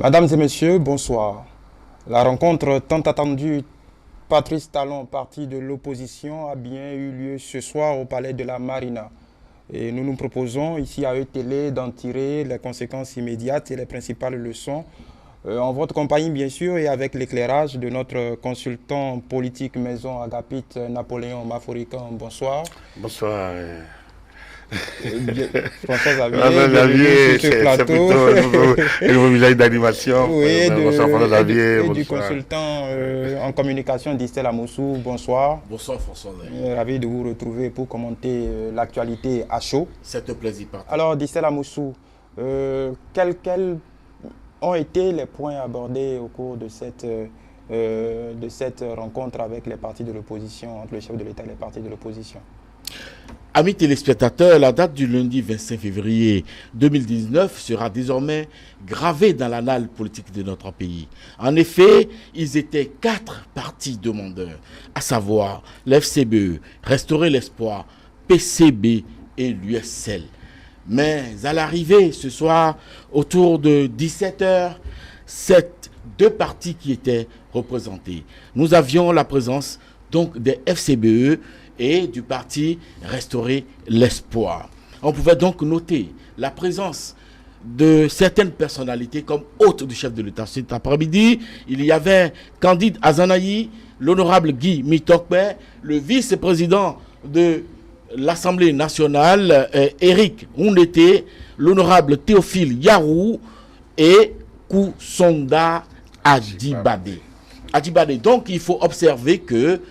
Mesdames et messieurs, bonsoir. La rencontre tant attendue Patrice Talon, parti de l'opposition, a bien eu lieu ce soir au Palais de la Marina. Et nous nous proposons ici à ETélé d'en tirer les conséquences immédiates et les principales leçons. En votre compagnie, bien sûr, et avec l'éclairage de notre consultant politique maison Agapite Napoléon Maforican. Bonsoir. Bonsoir. François Xavier, c'est plutôt un nouveau visage d'animation. Oui, bonsoir François Xavier. Et du consultant en communication d'Istel Amoussou. Bonsoir. Bonsoir François Xavier. Ravi de vous retrouver pour commenter l'actualité à chaud. C'est un plaisir. Alors, d'Istel Amoussou, quels ont été les points abordés au cours de cette rencontre avec les partis de l'opposition, entre le chef de l'État et les partis de l'opposition? Amis téléspectateurs, la date du lundi 25 février 2019 sera désormais gravée dans l'annale politique de notre pays. En effet, ils étaient 4 partis demandeurs, à savoir l'FCBE, Restaurer l'Espoir, PCB et l'USL. Mais à l'arrivée ce soir, autour de 17h, c'est 2 partis qui étaient représentés. Nous avions la présence donc des FCBE et du parti Restaurer l'Espoir. On pouvait donc noter la présence de certaines personnalités comme hôtes du chef de l'État. Cet après-midi, il y avait Candide Azanaï, l'honorable Guy Mitokpe, le vice-président de l'Assemblée nationale, Eric Oundete, l'honorable Théophile Yarou et Kousonda Adjibade. Donc, il faut observer que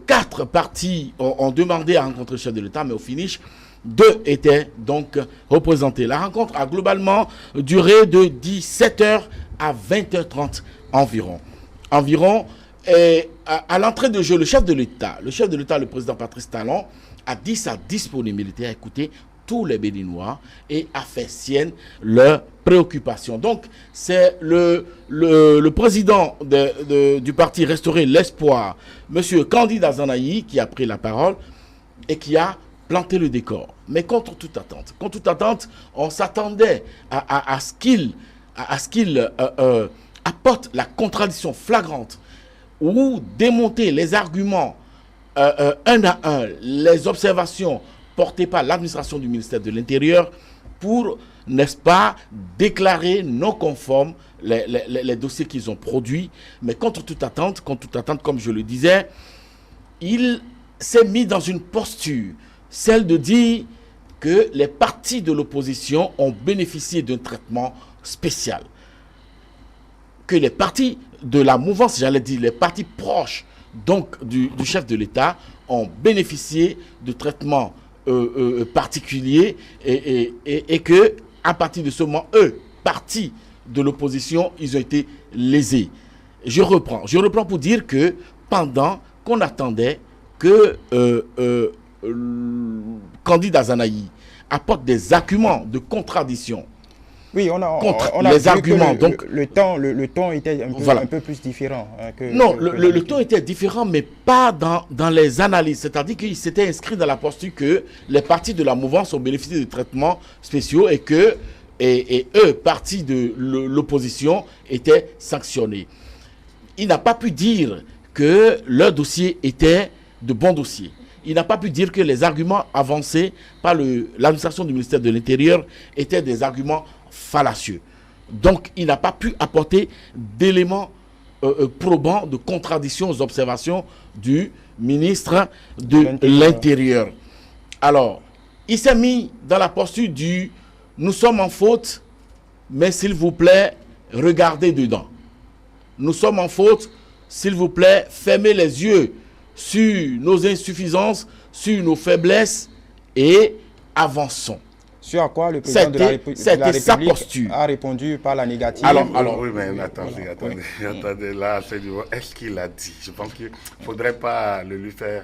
4 partis ont demandé à rencontrer le chef de l'État, mais au finish, 2 étaient donc représentés. La rencontre a globalement duré de 17h à 20h30 environ. Et à l'entrée de jeu, le chef de l'État, le président Patrice Talon, a dit sa disponibilité à écouter tous les Béninois et a fait sienne leurs préoccupations. Donc, c'est le président du parti Restaurer l'Espoir, M. Candide Azanaï, qui a pris la parole et qui a planté le décor. Mais contre toute attente, on s'attendait à ce qu'il apporte la contradiction flagrante ou démonter les arguments un à un, les observations portées par l'administration du ministère de l'Intérieur pour, n'est-ce pas, déclarer non conformes les dossiers qu'ils ont produits. Mais contre toute attente, comme je le disais, il s'est mis dans une posture, celle de dire que les partis de l'opposition ont bénéficié d'un traitement spécial. Que les partis de la mouvance, j'allais dire les partis proches donc du chef de l'État, ont bénéficié de traitements particuliers et que à partir de ce moment, partis de l'opposition, ils ont été lésés. Je reprends pour dire que pendant qu'on attendait que Candide Azanaï apporte des arguments de contradiction. Oui, on a les vu arguments. Que donc, le ton était un peu plus différent. Le ton était différent, mais pas dans les analyses. C'est-à-dire qu'il s'était inscrit dans la posture que les partis de la mouvance ont bénéficié de traitements spéciaux et que eux, partis de l'opposition, étaient sanctionnés. Il n'a pas pu dire que leur dossier était de bons dossiers. Il n'a pas pu dire que les arguments avancés par l'administration du ministère de l'Intérieur étaient des arguments fallacieux. Donc, il n'a pas pu apporter d'éléments probants de contradiction aux observations du ministre de l'Intérieur. Alors, il s'est mis dans la posture du « nous sommes en faute, mais s'il vous plaît, regardez dedans. Nous sommes en faute, s'il vous plaît, fermez les yeux sur nos insuffisances, sur nos faiblesses et avançons. » Sur à quoi le président de la République a répondu par la négative. Alors oui, mais attendez, là, est-ce qu'il a dit? Je pense qu'il ne faudrait pas lui faire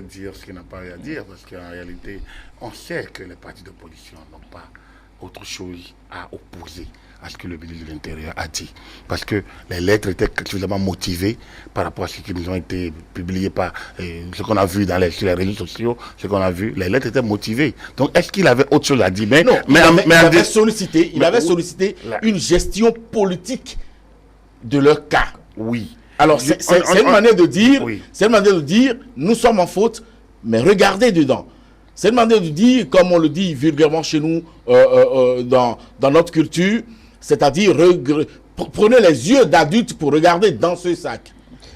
dire ce qu'il n'a pas à dire, parce qu'en réalité, on sait que les partis d'opposition n'ont pas autre chose à opposer à ce que le ministre de l'Intérieur a dit. Parce que les lettres étaient suffisamment motivées par rapport à ce qui nous ont été publiés par ce qu'on a vu sur les réseaux sociaux, ce qu'on a vu. Les lettres étaient motivées. Donc, est-ce qu'il avait autre chose à dire? Non, il avait sollicité une gestion politique de leur cas. Oui. Alors, c'est une manière de dire, nous sommes en faute, mais regardez dedans. C'est une manière de dire, comme on le dit vulgairement chez nous, dans notre culture, c'est-à-dire prenez les yeux d'adultes pour regarder dans ce sac.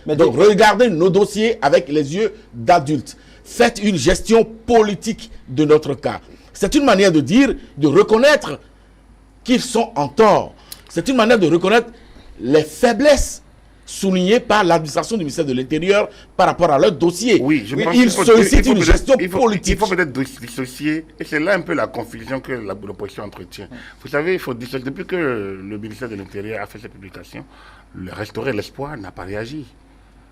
Donc, regardez nos dossiers avec les yeux d'adultes. Faites une gestion politique de notre cas. C'est une manière de dire, de reconnaître qu'ils sont en tort. C'est une manière de reconnaître les faiblesses soulignées par l'administration du ministère de l'Intérieur par rapport à leur dossier. Oui, je pense il sollicite une gestion politique. Il faut peut-être dissocier, et c'est là un peu la confusion que l'opposition entretient. Vous savez, il faut dissocier. Depuis que le ministère de l'Intérieur a fait cette publication, le Restaurer l'Espoir n'a pas réagi.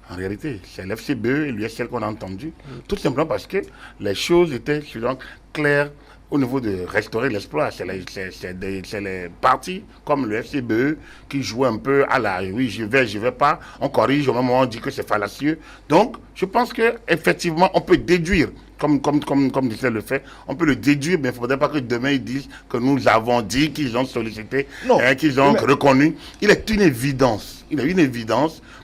En réalité, c'est l'FCBE et l'USL qu'on a entendu, tout simplement parce que les choses étaient claires. Au niveau de Restaurer l'Espoir, c'est les partis comme le FCBE qui jouent un peu à la oui, je vais pas, on corrige, au moment où on dit que c'est fallacieux. Donc, je pense qu'effectivement, on peut déduire, comme disait le fait, on peut le déduire, mais il ne faudrait pas que demain ils disent que nous avons dit, qu'ils ont sollicité, qu'ils ont reconnu. Il est une évidence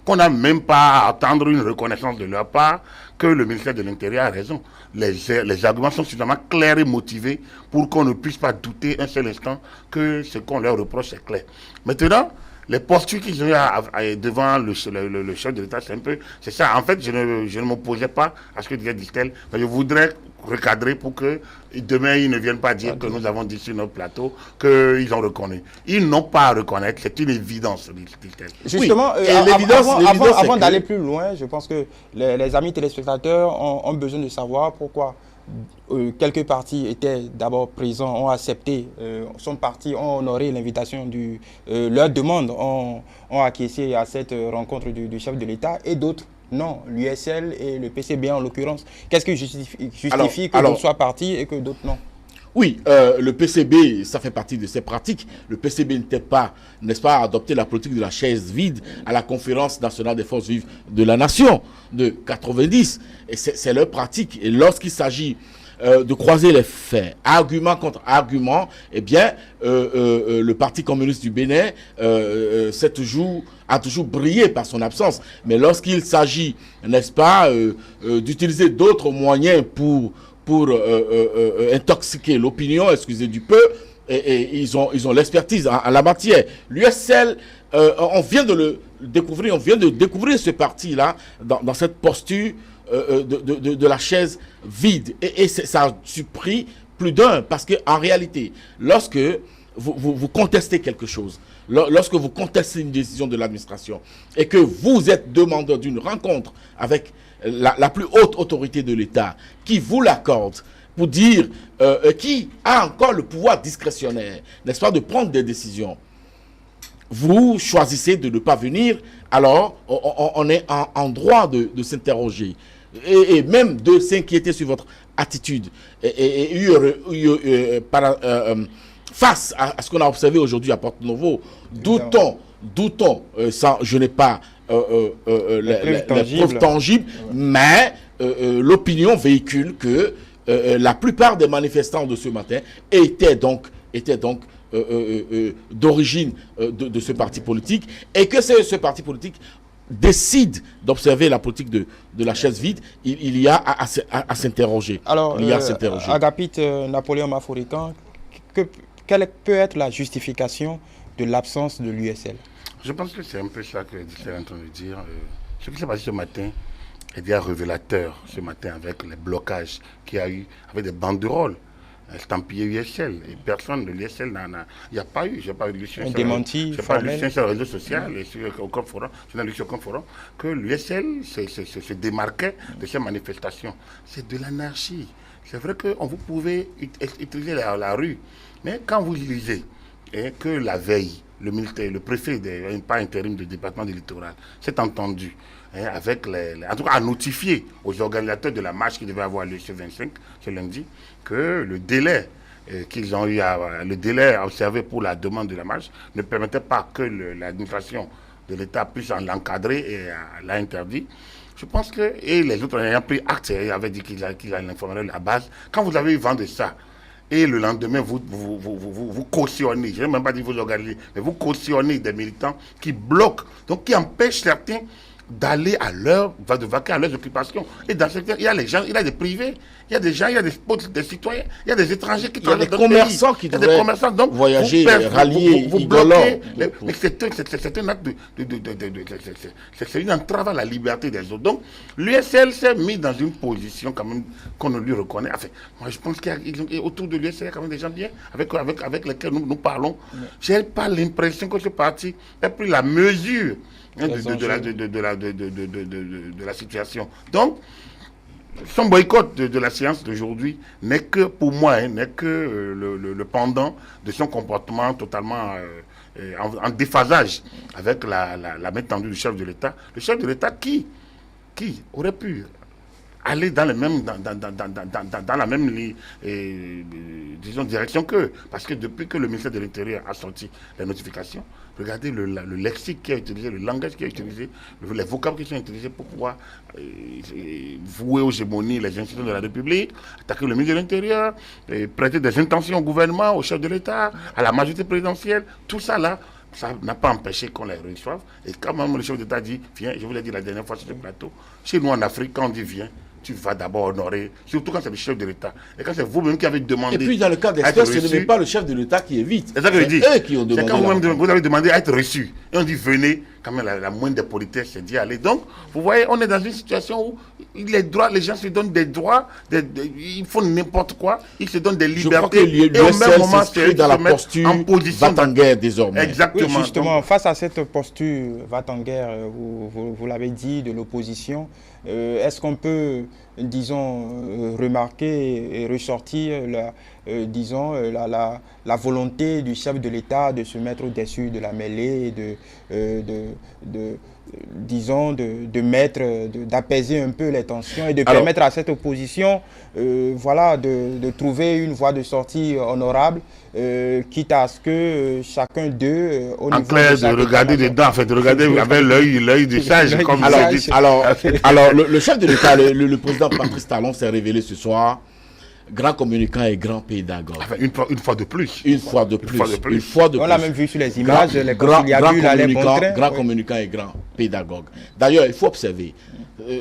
qu'on n'a même pas à attendre une reconnaissance de leur part, que le ministère de l'Intérieur a raison. Les arguments sont suffisamment clairs et motivés pour qu'on ne puisse pas douter un seul instant que ce qu'on leur reproche est clair. Maintenant, les postures qu'ils ont devant le chef de l'État, c'est ça. En fait, je ne m'opposais pas à ce que disait Distel, mais je voudrais recadrer pour que demain, ils ne viennent pas dire que nous avons dit sur notre plateau qu'ils ont reconnu. Ils n'ont pas à reconnaître, c'est une évidence, Distel. Justement, avant d'aller plus loin, je pense que les amis téléspectateurs ont besoin de savoir pourquoi quelques partis étaient d'abord présents, ont accepté, sont partis, ont honoré l'invitation, leur demande, ont acquiescé à cette rencontre du chef de l'État, et d'autres non, l'USL et le PCB en l'occurrence. Qu'est-ce qui justifie que d'autres soient partis et que d'autres non? Oui, le PCB, ça fait partie de ses pratiques. Le PCB n'était pas, n'est-ce pas, adopté la politique de la chaise vide à la conférence nationale des forces vives de la nation de 90. Et c'est leur pratique. Et lorsqu'il s'agit de croiser les faits, argument contre argument, eh bien, le Parti communiste du Bénin a toujours brillé par son absence. Mais lorsqu'il s'agit, n'est-ce pas, d'utiliser d'autres moyens pour intoxiquer l'opinion, excusez du peu, et ils ont l'expertise en la matière. L'USL, on vient de le découvrir, ce parti-là dans cette posture de la chaise vide. Et ça a surpris plus d'un, parce qu'en réalité, lorsque vous contestez quelque chose, lorsque vous contestez une décision de l'administration, et que vous êtes demandeur d'une rencontre avec la plus haute autorité de l'État, qui vous l'accorde, pour dire qui a encore le pouvoir discrétionnaire, n'est-ce pas, de prendre des décisions, vous choisissez de ne pas venir, alors on est en droit de s'interroger et même de s'inquiéter sur votre attitude. Face à ce qu'on a observé aujourd'hui à Porto Novo, doutons, je n'ai pas les preuves tangibles, mais l'opinion véhicule que la plupart des manifestants de ce matin étaient donc d'origine de ce parti politique, et que ce parti politique décide d'observer la politique de la chaise vide, il y a à s'interroger. Alors, Agapite Napoléon Mafourican, quelle peut être la justification de l'absence de l'USL? Je pense que c'est un peu ça que Distel est en train de dire. Ce qui s'est passé ce matin est bien révélateur ce matin avec les blocages qu'il y a eu, avec des banderoles estampillées USL. Et personne de l'USL il n'y a pas eu. Je n'ai pas lu sur le réseau social et sur aucun forum, que l'USL se démarquait de ces manifestations. C'est de l'anarchie. C'est vrai que vous pouvez utiliser la rue, mais quand vous lisez que la veille, le préfet, pas intérim du département du littoral, s'est entendu avec en tout cas à notifier aux organisateurs de la marche qui devait avoir lieu ce 25, ce lundi, que le délai qu'ils ont eu le délai observé pour la demande de la marche ne permettait pas que l'administration de l'État puisse l'encadrer et l'a interdit. Je pense que, et les autres ayant pris acte, ils avaient dit qu'ils informaient la base. Quand vous avez eu vent de ça, et le lendemain, vous cautionnez, je n'ai même pas dit vous organisez, mais vous cautionnez des militants qui bloquent, donc qui empêchent certains d'aller à de vaquer à leurs occupations. Et dans certains, il y a les gens, il y a des privés, il y a des gens, il y a des citoyens, il y a des étrangers qui traversent le pays. Il y a des commerçants qui devraient donc voyager, rallier, vous bloquez. C'est un acte c'est une entrave à la liberté des autres. Donc, l'USL s'est mis dans une position quand même qu'on ne lui reconnaît. Enfin, moi, je pense qu'autour de l'USL, il y a quand même des gens bien avec lesquels nous parlons. Je n'ai pas l'impression que ce parti a pris la mesure de la situation. Donc, son boycott de la séance d'aujourd'hui n'est que, pour moi, n'est que le pendant de son comportement totalement en déphasage avec la main tendue du chef de l'État. Le chef de l'État qui aurait pu aller dans la même disons, direction qu'eux. Parce que depuis que le ministère de l'Intérieur a sorti les notifications, regardez le lexique qui a utilisé, le langage qui a utilisé, les vocables qui sont utilisés pour pouvoir vouer aux gémonies les institutions de la République, attaquer le ministre de l'Intérieur, prêter des intentions au gouvernement, au chef de l'État, à la majorité présidentielle. Tout ça là, ça n'a pas empêché qu'on les reçoive. Et quand même le chef d'État dit, viens, je vous l'ai dit la dernière fois sur ce plateau, chez nous en Afrique, quand on dit viens, tu vas d'abord honorer, surtout quand c'est le chef de l'État. Et quand c'est vous-même qui avez demandé. Et puis dans le cas d'espèce, ce n'est même pas le chef de l'État qui évite. C'est ça que je dis. Eux qui ont demandé. C'est quand vous avez demandé à être reçu. Et on dit venez, quand même la moindre des politesses, c'est d'y aller. Donc, vous voyez, on est dans une situation où les gens se donnent des droits, ils font n'importe quoi, ils se donnent des libertés. Je crois que l'USL s'inscrit dans la posture va-t-en-guerre désormais. Exactement. Oui, justement, face à cette posture va-t-en-guerre, vous l'avez dit, de l'opposition, est-ce qu'on peut, disons, remarquer et ressortir la volonté du chef de l'État de se mettre au-dessus de la mêlée et d'apaiser un peu les tensions et de permettre à cette opposition de trouver une voie de sortie honorable, quitte à ce que chacun d'eux en clair, de regarder dedans, en fait, de regarder avec l'œil du sage, comme vous avez dit. Alors le chef de l'État, le président Patrice Talon s'est révélé ce soir grand communicant et grand pédagogue. Enfin, une fois de plus. Une fois de plus. On l'a même vu sur les images, grand communicant et grand pédagogue. D'ailleurs, il faut observer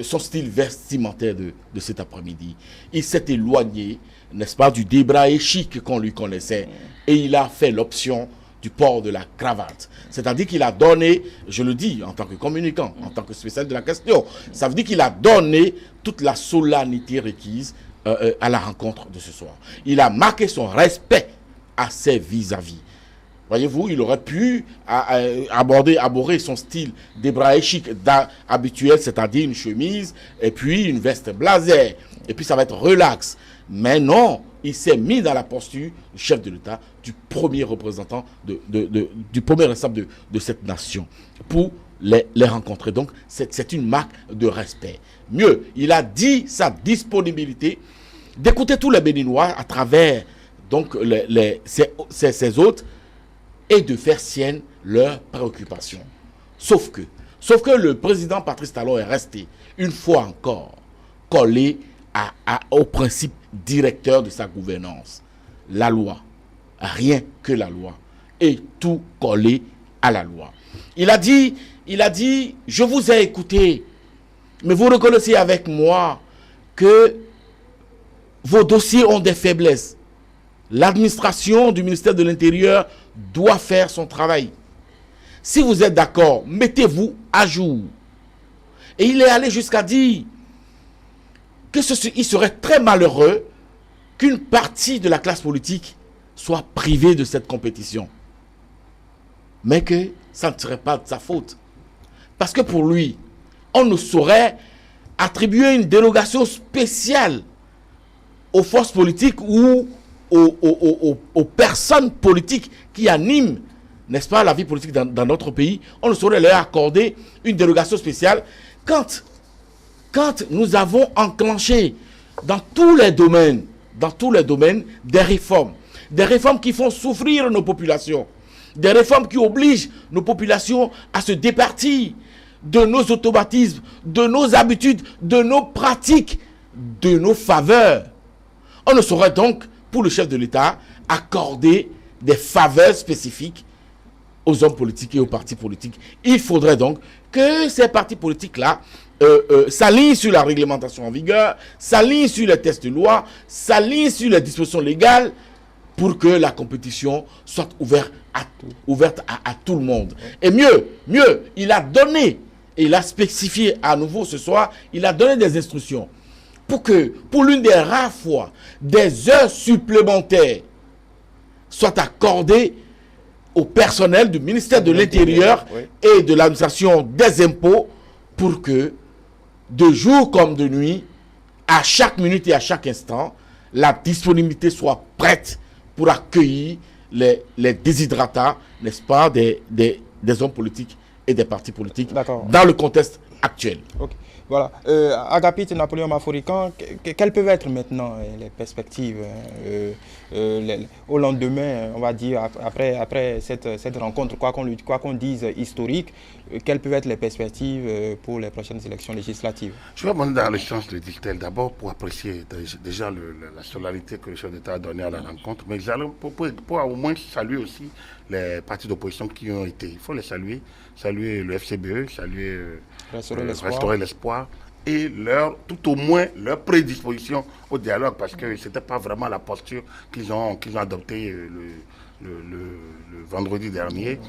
son style vestimentaire de cet après-midi. Il s'est éloigné, n'est-ce pas, du débraillé chic qu'on lui connaissait, et il a fait l'option du port de la cravate. C'est-à-dire qu'il a donné, je le dis en tant que communicant, en tant que spécialiste de la question, ça veut dire qu'il a donné toute la solennité requise à la rencontre de ce soir. Il a marqué son respect à ses vis-à-vis. Voyez-vous, il aurait pu aborder son style débraillé chic habituel, c'est-à-dire une chemise et puis une veste blasée. Et puis ça va être relax. Mais non, il s'est mis dans la posture du chef de l'État, du premier représentant, du premier responsable de cette nation, pour les rencontrer. Donc, c'est une marque de respect. Mieux, il a dit sa disponibilité d'écouter tous les Béninois à travers donc ses hôtes et de faire sienne leurs préoccupations. Sauf que le président Patrice Talon est resté une fois encore collé au principe directeur de sa gouvernance. La loi, rien que la loi, et tout collé à la loi. Il a dit, je vous ai écouté, mais vous reconnaissez avec moi que vos dossiers ont des faiblesses. L'administration du ministère de l'Intérieur doit faire son travail. Si vous êtes d'accord, mettez-vous à jour. Et il est allé jusqu'à dire qu'il serait très malheureux qu'une partie de la classe politique soit privée de cette compétition. Mais que ça ne serait pas de sa faute. Parce que pour lui, on ne saurait attribuer une dérogation spéciale aux forces politiques ou aux personnes politiques qui animent, n'est-ce pas, la vie politique dans notre pays. On ne saurait leur accorder une dérogation spéciale quand nous avons enclenché dans tous les domaines des réformes. des réformes qui font souffrir nos populations, des réformes qui obligent nos populations à se départir de nos automatismes, de nos habitudes, de nos pratiques, de nos faveurs. On ne saurait donc, pour le chef de l'État, accorder des faveurs spécifiques aux hommes politiques et aux partis politiques. Il faudrait donc que ces partis politiques-là s'alignent sur la réglementation en vigueur, s'alignent sur les textes de loi, s'alignent sur les dispositions légales pour que la compétition soit ouverte à tout le monde. Et mieux, il a donné, et il a spécifié à nouveau ce soir, il a donné des instructions pour que, pour l'une des rares fois, des heures supplémentaires soient accordées au personnel du ministère de l'Intérieur et de l'administration des impôts pour que, de jour comme de nuit, à chaque minute et à chaque instant, la disponibilité soit prête pour accueillir les déshydratats, n'est-ce pas, des hommes politiques et des partis politiques dans le contexte actuel. Okay. Voilà. Agapit Napoléon Maforican, quelles peuvent être maintenant les perspectives au lendemain, on va dire, après cette rencontre, quoi qu'on dise historique, quelles peuvent être les perspectives pour les prochaines élections législatives? Je vais demander dans le sens de Dictel, d'abord pour apprécier déjà la solennité que le chef d'État a donnée à la rencontre, mais pour au moins saluer aussi les partis d'opposition qui ont été. Il faut les saluer le FCBE, saluer Restaurer l'espoir et tout au moins leur prédisposition au dialogue, parce que ce n'était pas vraiment la posture qu'ils ont adoptée le vendredi dernier,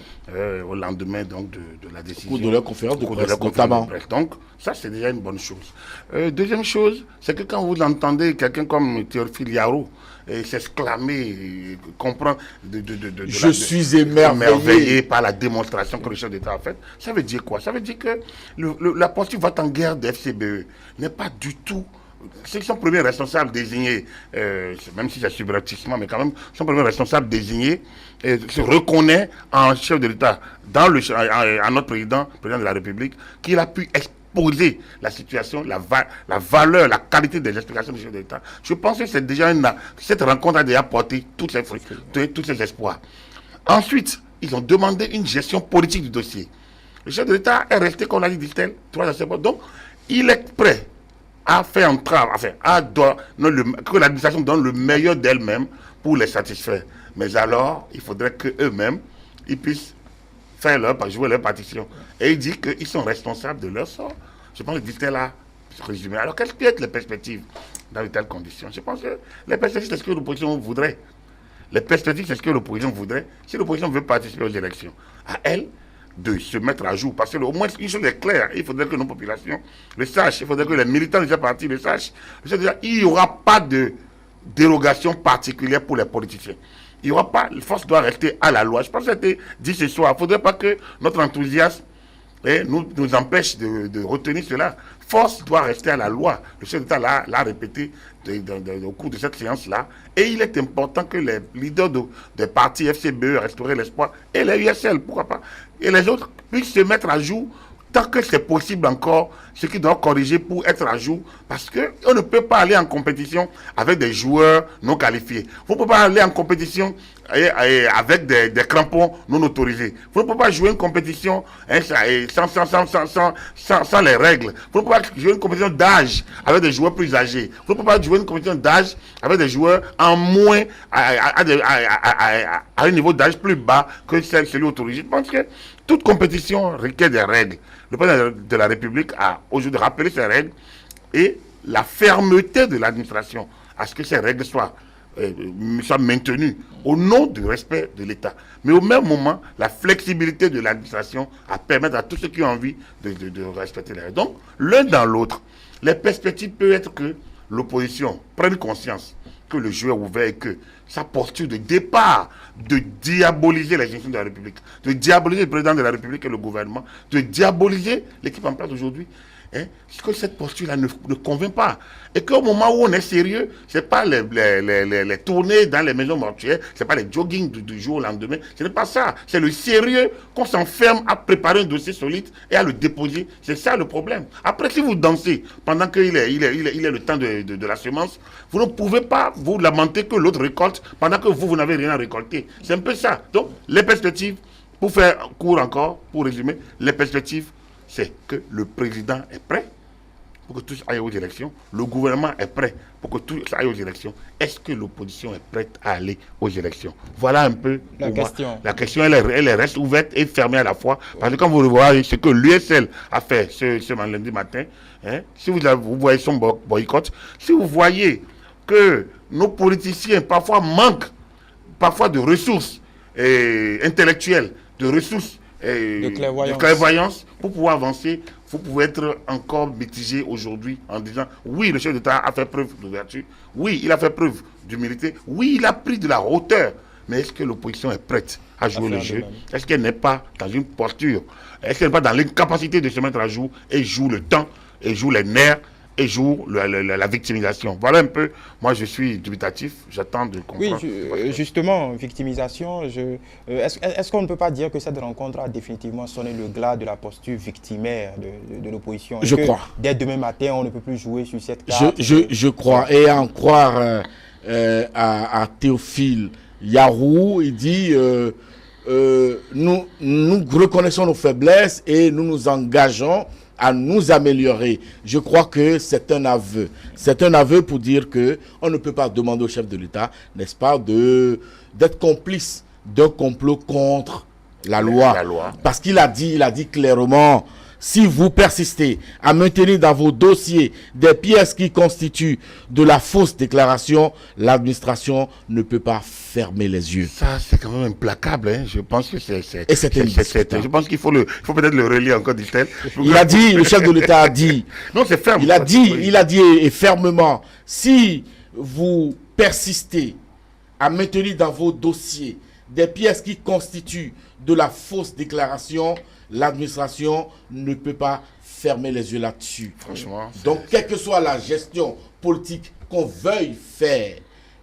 au lendemain donc de la décision. Au cours de leur conférence de presse, notamment. Donc, ça, c'est déjà une bonne chose. Deuxième chose, c'est que quand vous entendez quelqu'un comme Théophile Yarou s'exclamer, comprendre je suis émerveillé par la démonstration que le chef d'État a faite, ça veut dire quoi? Ça veut dire que la posture va-t-en-guerre de FCBE n'est pas du tout. C'est son premier responsable désigné, même si c'est subrepticement, mais quand même, son premier responsable désigné se reconnaît en chef de l'État, en notre président de la République, qu'il a pu exposer la situation, la valeur, la qualité des explications du chef de l'État. Je pense que c'est déjà cette rencontre a déjà porté tous ces espoirs. Ensuite, ils ont demandé une gestion politique du dossier. Le chef de l'État est resté, comme l'a dit Dictel, 3 septembre. Donc, il est prêt à faire un travail, que l'administration donne le meilleur d'elle-même pour les satisfaire. Mais alors, il faudrait qu'eux-mêmes, ils puissent jouer leur partition. Et il dit qu'ils sont responsables de leur sort. Je pense que Dictel a résumé. Alors, quelles peuvent être les perspectives dans de telles conditions? Je pense que les perspectives, c'est ce que l'opposition voudrait. Les perspectives, c'est ce que l'opposition voudrait. Si l'opposition veut participer aux élections, à elle de se mettre à jour. Parce que au moins, une chose est claire, il faudrait que nos populations le sachent, il faudrait que les militants de ces partis le sachent. Il n'y aura pas de dérogation particulière pour les politiciens. Il n'y aura pas, la force doit rester à la loi. Je pense que c'était dit ce soir. Il ne faudrait pas que notre enthousiasme nous empêche de retenir cela. Force doit rester à la loi. Le chef d'État l'a répété au cours de cette séance-là. Et il est important que les leaders des partis FCBE, Restaurer l'espoir, et les USL, pourquoi pas, et les autres puissent se mettre à jour tant que c'est possible encore, ce qui doit corriger pour être à jour, parce qu'on ne peut pas aller en compétition avec des joueurs non qualifiés. Vous ne pouvez pas aller en compétition avec des crampons non autorisés. Vous ne pouvez pas jouer une compétition sans les règles. Vous ne pouvez pas jouer une compétition d'âge avec des joueurs plus âgés. Vous ne pouvez pas jouer une compétition d'âge avec des joueurs en moins, à un niveau d'âge plus bas que celui autorisé. Je pense que toute compétition requiert des règles. Le président de la République a aujourd'hui rappelé ces règles et la fermeté de l'administration à ce que ces règles soient maintenues au nom du respect de l'État. Mais au même moment, la flexibilité de l'administration à permettre à tous ceux qui ont envie de respecter les règles. Donc, l'un dans l'autre, les perspectives peuvent être que l'opposition prenne conscience que le jeu est ouvert et que sa posture de départ de diaboliser les institutions de la République, de diaboliser le président de la République et le gouvernement, de diaboliser l'équipe en place aujourd'hui, hein, que cette posture-là ne convainc pas. Et qu'au moment où on est sérieux, ce n'est pas les tournées dans les maisons mortuaires, ce n'est pas les jogging du jour au lendemain, ce n'est pas ça. C'est le sérieux qu'on s'enferme à préparer un dossier solide et à le déposer. C'est ça le problème. Après, si vous dansez pendant qu'il est le temps de la semence, vous ne pouvez pas vous lamenter que l'autre récolte pendant que vous n'avez rien à récolter. C'est un peu ça. Donc, les perspectives, pour faire court encore, pour résumer, les perspectives, c'est que le président est prêt pour que tous aillent aux élections. Le gouvernement est prêt pour que tous aillent aux élections. Est-ce que l'opposition est prête à aller aux élections? Voilà un peu la question. Moi. La question, elle reste ouverte et fermée à la fois. Parce que quand vous voyez ce que l'USL a fait ce lundi matin, hein, si vous voyez son boycott, si vous voyez que nos politiciens parfois manquent de ressources intellectuelles, de ressources de clairvoyance pour pouvoir avancer, vous pouvez être encore mitigé aujourd'hui en disant oui, le chef d'État a fait preuve d'ouverture, oui, il a fait preuve d'humilité, oui, il a pris de la hauteur. Mais est-ce que l'opposition est prête à jouer le jeu? Est-ce qu'elle n'est pas dans une posture? Est-ce qu'elle n'est pas dans l'incapacité de se mettre à jour et joue le temps, et joue les nerfs, et joue la victimisation? Voilà un peu, moi je suis dubitatif, j'attends de comprendre. Oui, justement, victimisation, est-ce qu'on ne peut pas dire que cette rencontre a définitivement sonné le glas de la posture victimaire de l'opposition? Je crois. Dès demain matin, on ne peut plus jouer sur cette carte. Je crois, et à en croire à Théophile Yarou, il dit nous reconnaissons nos faiblesses et nous nous engageons à nous améliorer. Je crois que c'est un aveu. C'est un aveu pour dire que on ne peut pas demander au chef de l'État, n'est-ce pas, d'être complice d'un complot contre la loi. Parce qu'il a dit clairement, si vous persistez à maintenir dans vos dossiers des pièces qui constituent de la fausse déclaration, l'administration ne peut pas fermer les yeux. Ça, c'est quand même implacable. Hein. Je pense que je pense qu'il faut peut-être le relire encore, dit-elle. Il a dit, le chef de l'État a dit. Non, c'est ferme. Il a dit et fermement, si vous persistez à maintenir dans vos dossiers des pièces qui constituent de la fausse déclaration, l'administration ne peut pas fermer les yeux là-dessus. Franchement. Donc, quelle que soit la gestion politique qu'on veuille faire,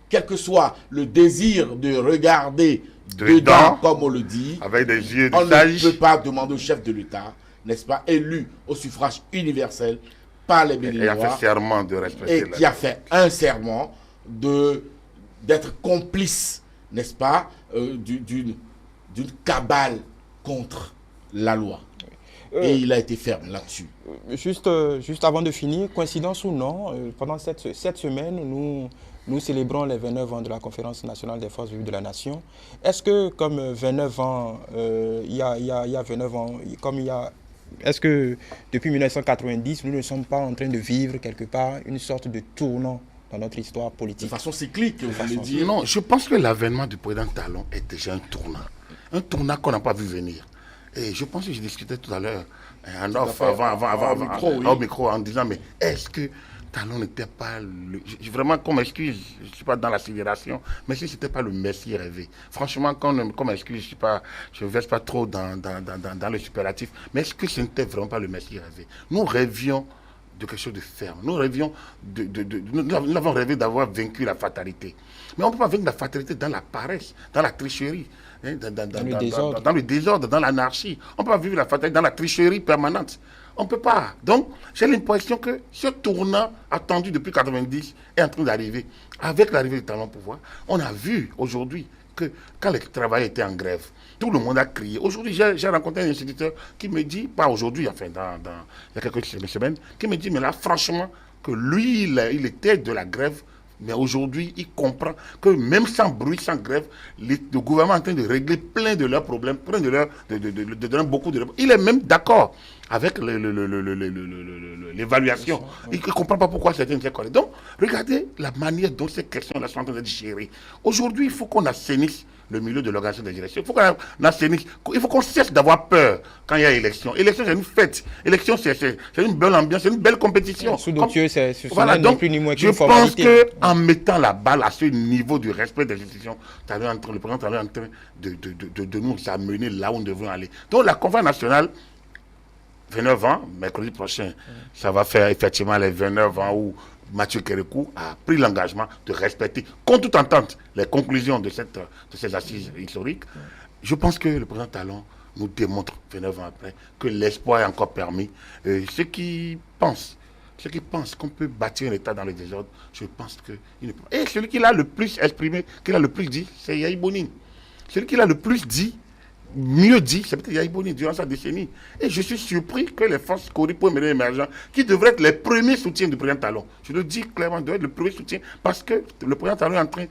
quel que soit le désir de regarder dedans, comme on le dit, avec des yeux on ne peut pas demander au chef de l'État, n'est-ce pas, élu au suffrage universel par les Béninois, et a fait serment de respecter et qui a fait un serment d'être complice, n'est-ce pas, d'une cabale contre la loi. Et il a été ferme là-dessus. Juste avant de finir, coïncidence ou non, pendant cette semaine, nous célébrons les 29 ans de la Conférence nationale des forces vives de la nation. Est-ce que comme 29 ans, il y a 29 ans, est-ce que depuis 1990, nous ne sommes pas en train de vivre quelque part une sorte de tournant dans notre histoire politique? De façon cyclique, vous voulez dire? Non, je pense que l'avènement du président Talon est déjà un tournant. Un tournant qu'on n'a pas vu venir. Et je pense que je discutais tout à l'heure au micro en disant, mais est-ce que Talon n'était pas vraiment, comme excuse, je ne suis pas dans la sidération, mais si ce n'était pas le Messie rêvé. Franchement, comme excuse, je ne verse pas trop dans le superlatif, mais est-ce que ce n'était vraiment pas le Messie rêvé? Nous rêvions de quelque chose de ferme. Nous rêvions nous avons rêvé d'avoir vaincu la fatalité. Mais on ne peut pas vaincre la fatalité dans la paresse, dans la tricherie, hein, dans le désordre, dans l'anarchie. On ne peut pas vivre la fatalité dans la tricherie permanente. On ne peut pas. Donc, j'ai l'impression que ce tournant attendu depuis 1990 est en train d'arriver. Avec l'arrivée du Talon au pouvoir, on a vu aujourd'hui que quand les travailleurs étaient en grève, tout le monde a crié. Aujourd'hui, j'ai rencontré un instituteur qui me dit, pas aujourd'hui, enfin, il y a quelques semaines, qui me dit, mais là, franchement, que lui, il était de la grève, mais aujourd'hui, il comprend que même sans bruit, sans grève, le gouvernement est en train de régler plein de leurs problèmes, plein de donner beaucoup de réponses. Il est même d'accord avec l'évaluation. Il ne comprend pas pourquoi certains étaient collés. Donc, regardez la manière dont ces questions-là sont en train d'être gérées. Aujourd'hui, il faut qu'on assainisse le milieu de l'organisation des élections. Il faut qu'on assainisse. Il faut qu'on cesse d'avoir peur quand il y a élection. Élection, c'est une fête. Élection, c'est une belle ambiance, c'est une belle compétition. Voilà, donc, plus ni moins je pense qu'en mettant la balle à ce niveau du respect des institutions, le président est en train de nous amener là où nous devons aller. Donc, la conférence nationale 29 ans, mercredi prochain, ça va faire effectivement les 29 ans où Mathieu Kérékou a pris l'engagement de respecter, contre toute entente, les conclusions de ces assises historiques. Je pense que le président Talon nous démontre, 29 ans après, que l'espoir est encore permis. Ceux qui pensent qu'on peut bâtir un État dans le désordre, je pense que... Et celui qui l'a le plus exprimé, qui l'a le plus dit, c'est Yahi Boni. Celui qui l'a le plus dit, mieux dit, c'est peut-être Yahi Boni durant sa décennie. Et je suis surpris que les forces Kori pour mener émergents, qui devraient être les premiers soutiens du président Talon, je le dis clairement, devraient être le premier soutien, parce que le président Talon est en train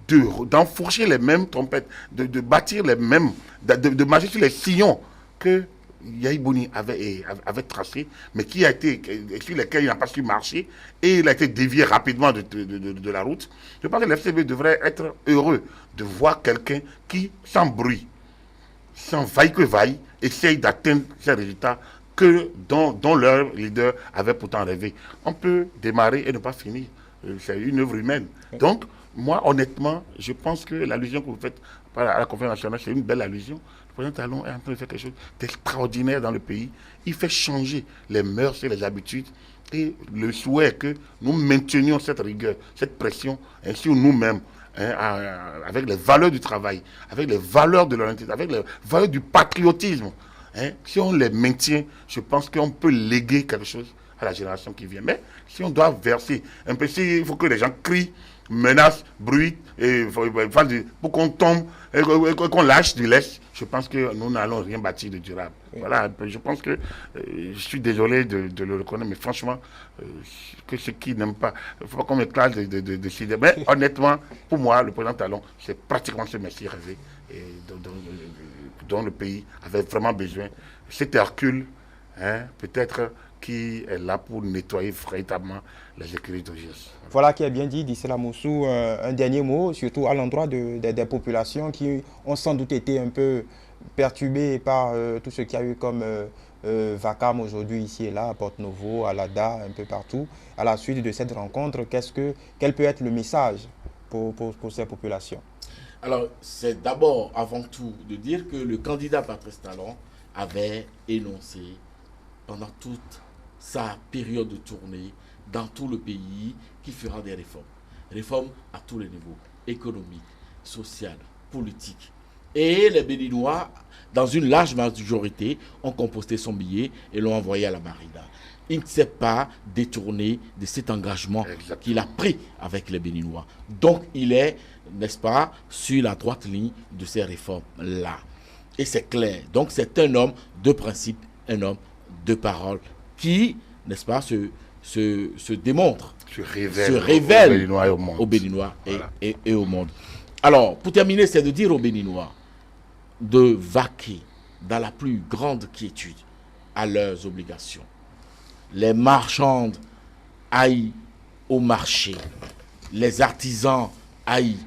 d'enfourcher les mêmes trompettes, de bâtir les mêmes, de marcher sur les sillons que Yahi Boni avait tracé, mais sur lesquels il n'a pas su marcher, et il a été dévié rapidement de la route. Je pense que l'FCB devrait être heureux de voir quelqu'un qui, sans bruit, sans vaille que vaille, essaye d'atteindre ces résultats dont leur leader avait pourtant rêvé. On peut démarrer et ne pas finir. C'est une œuvre humaine. Donc, moi, honnêtement, je pense que l'allusion que vous faites à la conférence nationale, c'est une belle allusion. Le président Talon est en train de faire quelque chose d'extraordinaire dans le pays. Il fait changer les mœurs et les habitudes. Et le souhait est que nous maintenions cette rigueur, cette pression sur nous-mêmes, avec les valeurs du travail, avec les valeurs de l'honnêteté, avec les valeurs du patriotisme. Si on les maintient, je pense qu'on peut léguer quelque chose à la génération qui vient. Mais si on doit verser un peu, il faut que les gens crient, menacent, bruitent, pour qu'on tombe, et qu'on lâche du lest, je pense que nous n'allons rien bâtir de durable. Oui. Voilà, je pense que je suis désolé de le reconnaître, mais franchement, que ceux qui n'aiment pas, il ne faut pas qu'on me classe de décider. Mais honnêtement, pour moi, le président Talon, c'est pratiquement ce messie rêvé dont le pays avait vraiment besoin. Cet Hercule, peut-être, qui est là pour nettoyer véritablement les écrits d'OGS. Voilà qui est bien dit, Dissela Moussou. Un dernier mot, surtout à l'endroit des populations qui ont sans doute été un peu perturbées par tout ce qu'il y a eu comme vacarme aujourd'hui ici et là, à Porte-Novo, à Lada, un peu partout. À la suite de cette rencontre, quel peut être le message pour ces populations? Alors, c'est d'abord, avant tout, de dire que le candidat Patrice Talon avait énoncé pendant toute sa période de tournée dans tout le pays qui fera des réformes. Réformes à tous les niveaux, économiques, sociales, politiques. Et les Béninois, dans une large majorité, ont composté son billet et l'ont envoyé à la Marina. Il ne s'est pas détourné de cet engagement qu'il a pris avec les Béninois. Donc, il est, n'est-ce pas, sur la droite ligne de ces réformes-là. Et c'est clair. Donc, c'est un homme de principe, un homme de parole qui, n'est-ce pas, se démontre, se révèle aux Béninois et au monde. Alors, pour terminer, c'est de dire aux Béninois de vaquer dans la plus grande quiétude à leurs obligations. Les marchandes aillent au marché, les artisans aillent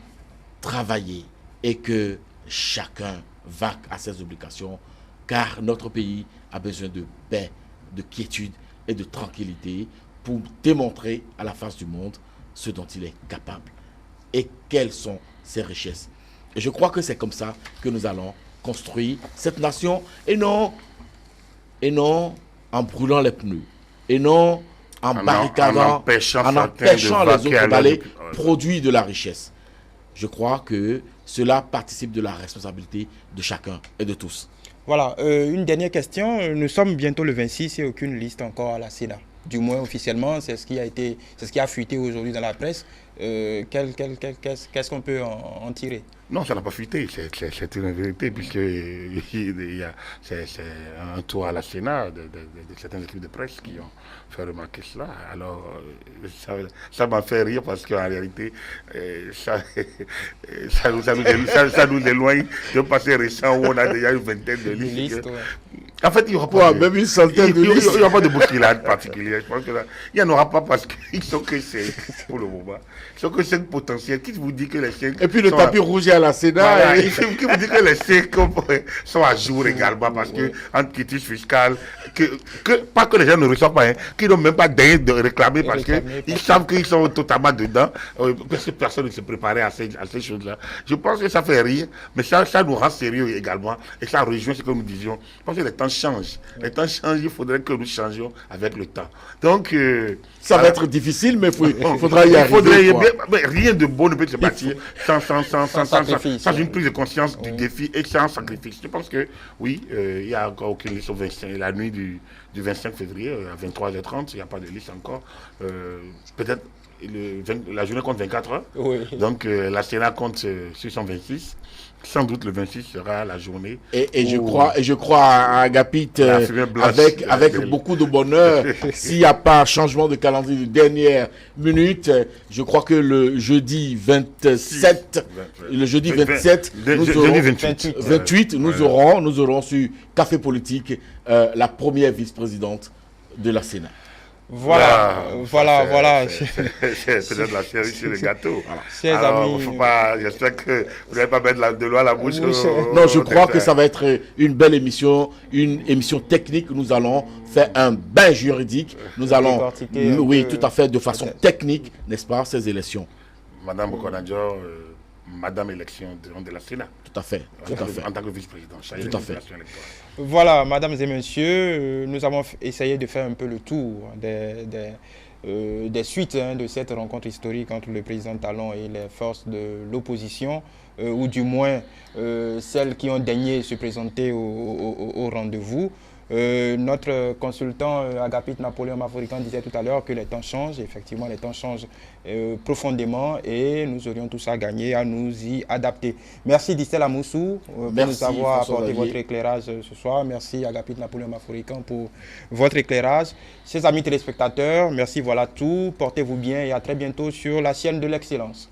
travailler et que chacun vaque à ses obligations, car notre pays a besoin de paix, de quiétude et de tranquillité pour démontrer à la face du monde ce dont il est capable et quelles sont ses richesses. Et je crois que c'est comme ça que nous allons construire cette nation et non en brûlant les pneus et non en barricadant, en empêchant les autres d'aller produire de la richesse. Je crois que cela participe de la responsabilité de chacun et de tous. Voilà, une dernière question. Nous sommes bientôt le 26 et aucune liste encore à la Sénat. Du moins officiellement, c'est ce qui a fuité aujourd'hui dans la presse. Qu'est-ce qu'on peut en tirer? Non, ça n'a pas fuité, c'est une vérité, puisque c'est un tour à la Sénat de certaines équipes de presse qui ont fait remarquer cela. Alors, ça m'a fait rire parce qu'en réalité, ça nous éloigne de passé récent où on a déjà une vingtaine de listes. En fait, il n'y aura pas même une centaine de listes. Il n'y aura pas de bousculade particulière. Je pense que là, il n'y en aura pas parce qu'ils sont que c'est pour le moment. Ils sont que 5 potentiels. Qui vous dit que les 5... Et puis le tapis rouge est à la Sénat. Voilà, il faut que vous dites que les CECO sont à jour également, parce que en quitus fiscal, pas que les gens ne reçoivent pas, qu'ils n'ont même pas d'aide de réclamer, parce qu'ils savent qu'ils sont totalement dedans, parce que personne ne se préparait à ces choses-là. Je pense que ça fait rire, mais ça nous rend sérieux également, et ça rejoint ce que nous disions. Je pense que les temps changent. Les temps changent, il faudrait que nous changions avec le temps. Donc, ça va être difficile, mais il faudra y arriver. Mais rien de bon ne peut se bâtir sans une prise de conscience du défi et sans sacrifice. Je pense que oui, il y a encore aucune liste au 25, la nuit du 25 février à 23h30, il n'y a pas de liste encore. Peut-être la journée compte 24 heures. Oui. Donc la Sénat compte 626. Sans doute le 26 sera la journée. Et je crois à Agapit avec beaucoup de bonheur. S'il n'y a pas changement de calendrier de dernière minute, je crois que le jeudi 27, nous aurons sur Café Politique la première vice-présidente de la Sénat. Voilà. C'est peut-être la série sur le gâteau. Chers amis, j'espère que vous n'allez pas mettre de l'eau à la bouche. Non, je crois que ça va être une belle émission, une émission technique. Nous allons faire un bain juridique. Nous allons, tout à fait, de façon technique, n'est-ce pas, ces élections. Madame Bokonadjo, Madame élection de la Sénat. Tout à fait. En tant que vice-président. Tout à fait. Voilà, mesdames et messieurs, nous avons essayé de faire un peu le tour des suites de cette rencontre historique entre le président Talon et les forces de l'opposition, ou du moins celles qui ont daigné se présenter au rendez-vous. Notre consultant Agapit Napoléon Maforican disait tout à l'heure que les temps changent. Effectivement, les temps changent profondément et nous aurions tous à gagner à nous y adapter. Merci Distel Amoussou pour nous avoir apporté votre éclairage ce soir. Merci Agapit Napoléon Maforican pour votre éclairage. Chers amis téléspectateurs, merci, voilà tout. Portez-vous bien et à très bientôt sur la chaîne de l'excellence.